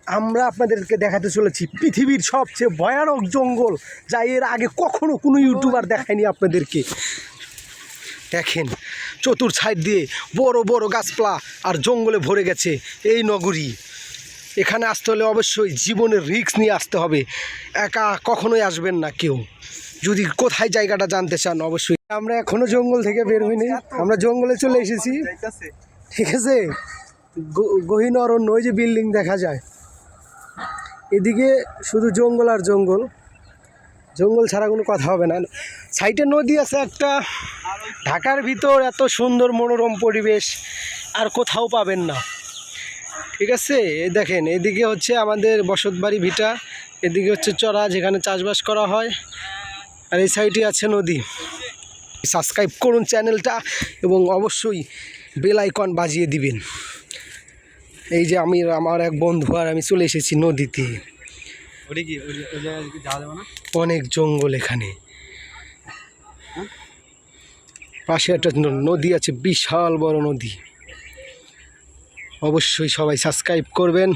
আমরা আপনাদেরকে দেখাতে চলেছি পৃথিবীর সবচেয়ে ভয়ানক জঙ্গল, যা এর আগে কখনো কোনো ইউটিউবার দেখায়নি আপনাদেরকে। দেখেন চতুর সাইড দিয়ে বড় বড় গাছপালা আর জঙ্গলে ভরে গেছে এই নগরী। এখানে আসতে হলে অবশ্যই জীবনের রিস্ক নিয়ে আসতে হবে, একা কখনোই আসবেন না কেউ। যদি কোথায় জায়গাটা জানতে চান অবশ্যই। আমরা এখনও জঙ্গল থেকে বের হইনি, আমরা জঙ্গলে চলে এসেছি, ঠিক আছে। গহীন অরণ্য, ওই যে বিল্ডিং দেখা যায়, এদিকে শুধু জঙ্গল আর জঙ্গল, জঙ্গল ছাড়া কোনো কথা হবে না। সাইডে নদী আছে একটা। ঢাকার ভিতর এত সুন্দর মনোরম পরিবেশ আর কোথাও পাবেন না, ঠিক আছে। দেখেন এদিকে হচ্ছে আমাদের বসতবাড়ি ভিটা, এদিকে হচ্ছে চড়া যেখানে চাষবাস করা হয়, আর এই সাইডে আছে নদী। সাবস্ক্রাইব করুন চ্যানেলটা এবং অবশ্যই বেল আইকন বাজিয়ে দিবেন। এই যে আমার এক বন্ধু আর আমি চলে এসেছি নদীতে। অনেক জঙ্গল এখানে, পাশে একটা নদী আছে, বিশাল বড় নদী। অবশ্যই সবাই সাবস্ক্রাইব করবেন।